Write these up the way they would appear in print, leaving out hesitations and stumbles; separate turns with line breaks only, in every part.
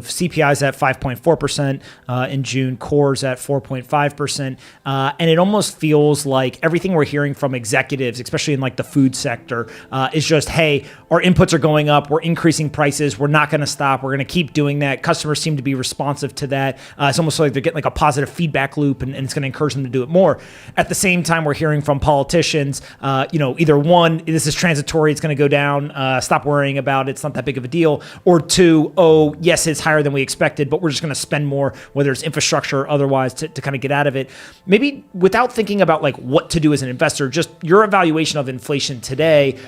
CPI's at 5.4% in June, cores at 4.5%. And it almost feels like everything we're hearing from executives, especially in like the food sector, is just, hey, our inputs are going up. We're increasing prices. We're not going to stop. We're going to keep doing that. Customers seem to be responsive to that. It's almost like they're getting like a positive feedback loop, and it's going to encourage them to do it more. At the same time, we're hearing from politicians, either one, this is transitory, it's going to go down, stop worrying about it, it's not that big of a deal, or two, oh, yes, it's higher than we expected, but we're just going to spend more, whether it's infrastructure or otherwise, to kind of get out of it. Maybe without thinking about like what to do as an investor, just your evaluation of inflation today,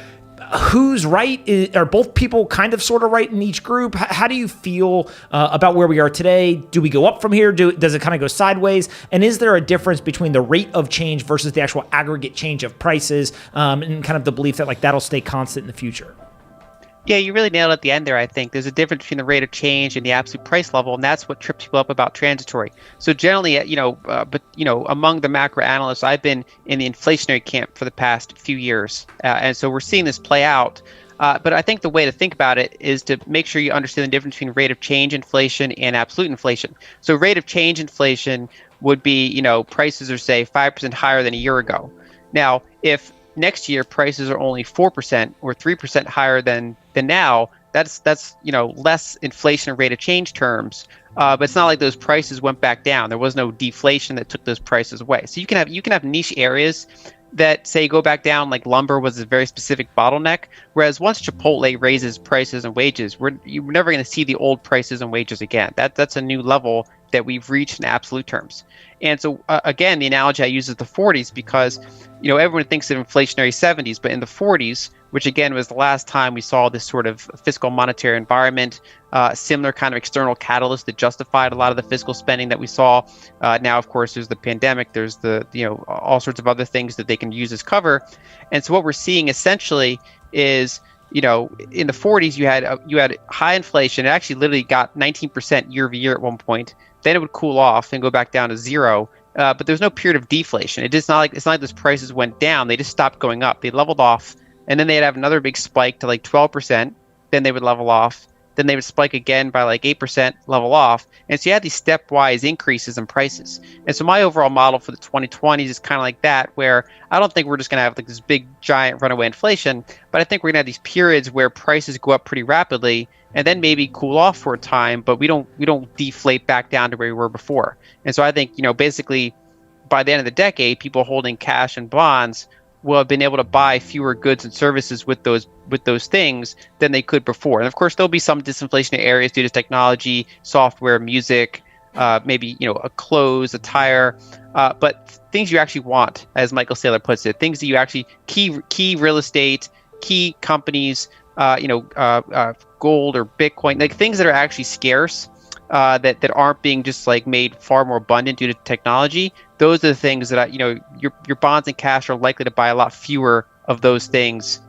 who's right? Are both people kind of sort of right in each group? How do you feel about where we are today? Do we go up from here? Does it kind of go sideways? And is there a difference between the rate of change versus the actual aggregate change of prices, and kind of the belief that like that'll stay constant in the future?
Yeah, you really nailed it at the end there, I think. There's a difference between the rate of change and the absolute price level, and that's what trips people up about transitory. So generally, among the macro analysts, I've been in the inflationary camp for the past few years. And so we're seeing this play out. But I think the way to think about it is to make sure you understand the difference between rate of change inflation and absolute inflation. So rate of change inflation would be, prices are, say, 5% higher than a year ago. Now, if next year prices are only 4% or 3% higher than now, that's less inflation in rate of change terms. But it's not like those prices went back down. There was no deflation that took those prices away. So you can have niche areas that say go back down, like lumber was a very specific bottleneck. Whereas once Chipotle raises prices and wages, you're never going to see the old prices and wages again. That's a new level that we've reached in absolute terms. And so again, the analogy I use is the 40s, because everyone thinks of inflationary 70s, but in the 40s, which again was the last time we saw this sort of fiscal monetary environment, similar kind of external catalyst that justified a lot of the fiscal spending that we saw. Now, of course, there's the pandemic, there's the all sorts of other things that they can use as cover. And so what we're seeing essentially is, in the 40s, you had high inflation. It actually literally got 19% year over year at one point. Then it would cool off and go back down to zero. But there's no period of deflation. It's not like those prices went down. They just stopped going up. They leveled off, and then they'd have another big spike to like 12%. Then they would level off. Then they would spike again by like 8%, level off. And so you had these stepwise increases in prices. And so my overall model for the 2020s is kind of like that, where I don't think we're just going to have like this big giant runaway inflation, but I think we're going to have these periods where prices go up pretty rapidly and then maybe cool off for a time, but we don't deflate back down to where we were before. And so I think, basically by the end of the decade, people holding cash and bonds will have been able to buy fewer goods and services with those things than they could before. And of course, there'll be some disinflationary areas due to technology, software, music, maybe a clothes, a tire, but things you actually want, as Michael Saylor puts it, things that you actually key real estate, key companies, gold or Bitcoin, like things that are actually scarce, that aren't being just like made far more abundant due to technology. Those are the things that your bonds and cash are likely to buy a lot fewer of those things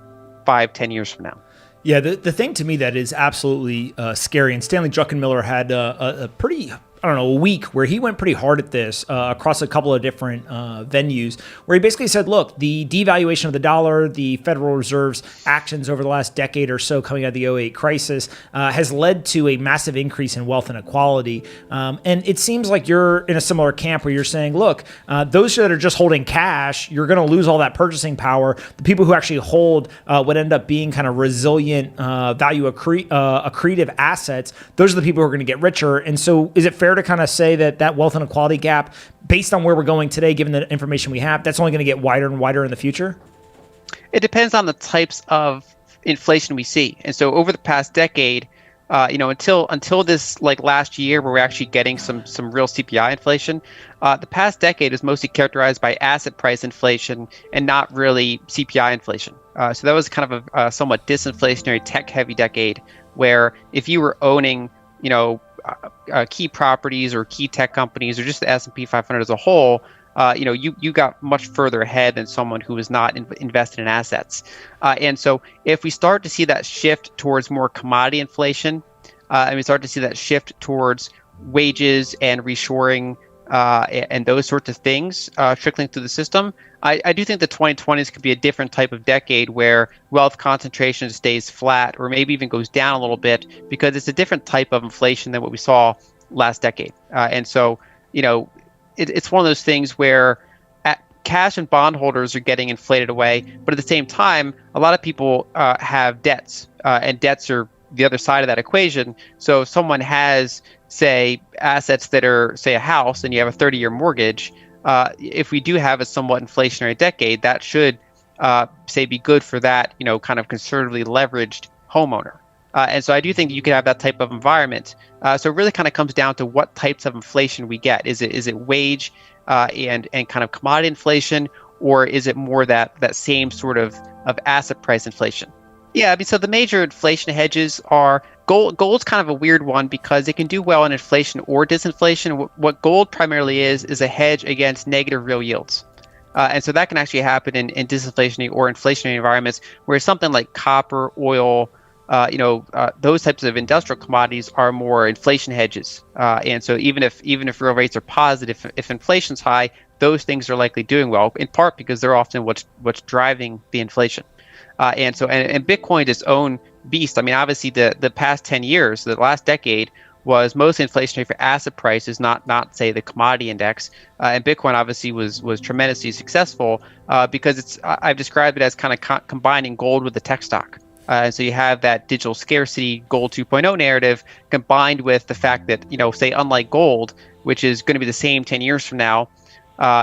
5-10 years from now.
Yeah, the thing to me that is absolutely scary, and Stanley Druckenmiller had a pretty, a week where he went pretty hard at this across a couple of different venues, where he basically said, look, the devaluation of the dollar, the Federal Reserve's actions over the last decade or so coming out of the '08 crisis has led to a massive increase in wealth inequality. And it seems like you're in a similar camp where you're saying, look, those that are just holding cash, you're going to lose all that purchasing power. The people who actually hold what end up being kind of resilient value accretive assets, those are the people who are going to get richer. And so is it fair to kind of say that wealth inequality gap, based on where we're going today, given the information we have, that's only going to get wider and wider in the future?
It depends on the types of inflation we see. And so over the past decade, until this like last year where we're actually getting some real CPI inflation, the past decade is mostly characterized by asset price inflation and not really CPI inflation. So that was kind of a somewhat disinflationary tech heavy decade, where if you were owning, key properties or key tech companies or just the S&P 500 as a whole, you got much further ahead than someone who was not invested in assets. And so if we start to see that shift towards more commodity inflation, and we start to see that shift towards wages and reshoring and those sorts of things trickling through the system, I do think the 2020s could be a different type of decade where wealth concentration stays flat or maybe even goes down a little bit because it's a different type of inflation than what we saw last decade. And so, it's one of those things where cash and bondholders are getting inflated away, but at the same time, a lot of people have debts, and debts are the other side of that equation. So if someone has, say, assets that are, say, a house, and you have a 30-year mortgage, if we do have a somewhat inflationary decade, that should, say, be good for that, kind of conservatively leveraged homeowner. And so I do think you could have that type of environment. So it really kind of comes down to what types of inflation we get. Is it wage and kind of commodity inflation, or is it more that same sort of asset price inflation? Yeah, I mean, so the major inflation hedges are gold. Gold's kind of a weird one because it can do well in inflation or disinflation. What gold primarily is a hedge against negative real yields. And so that can actually happen in disinflationary or inflationary environments where something like copper, oil, those types of industrial commodities are more inflation hedges. And so even if real rates are positive, if inflation's high, those things are likely doing well, in part because they're often what's driving the inflation. And Bitcoin is its own beast. I mean, obviously the past 10 years, the last decade, was mostly inflationary for asset prices, not say the commodity index. And Bitcoin obviously was tremendously successful because I've described it as kind of combining gold with the tech stock. And so you have that digital scarcity gold 2.0 narrative combined with the fact that, say, unlike gold, which is going to be the same 10 years from now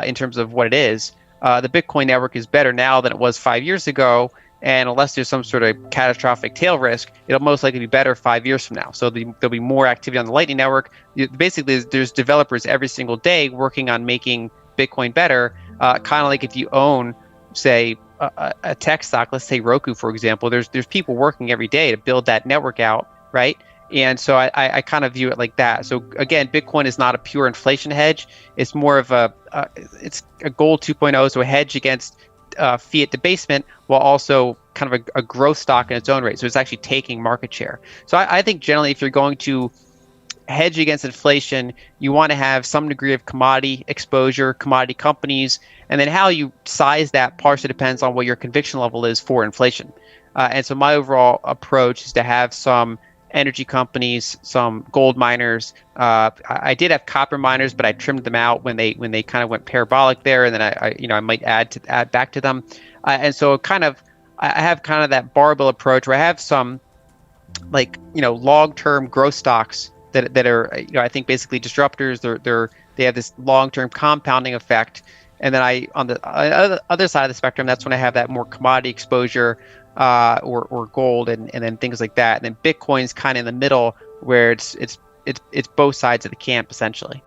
in terms of what it is, the Bitcoin network is better now than it was 5 years ago. And unless there's some sort of catastrophic tail risk, it'll most likely be better 5 years from now. So there'll be more activity on the Lightning Network. Basically, there's developers every single day working on making Bitcoin better, kind of like if you own, say, a tech stock, let's say Roku, for example, there's people working every day to build that network out, right? And so I kind of view it like that. So again, Bitcoin is not a pure inflation hedge. It's more of it's a gold 2.0, so a hedge against fiat debasement while also kind of a growth stock in its own right. So it's actually taking market share. So I think generally if you're going to hedge against inflation, you want to have some degree of commodity exposure, commodity companies, and then how you size that partially depends on what your conviction level is for inflation. And so my overall approach is to have some energy companies, some gold miners. I did have copper miners, but I trimmed them out when they kind of went parabolic there, and then I might add back to them. And so I have kind of that barbell approach where I have some long-term growth stocks that are I think basically disruptors. They have this long-term compounding effect. And then on the other side of the spectrum, that's when I have that more commodity exposure, or gold and then things like that. And then Bitcoin's kind of in the middle where it's both sides of the camp essentially.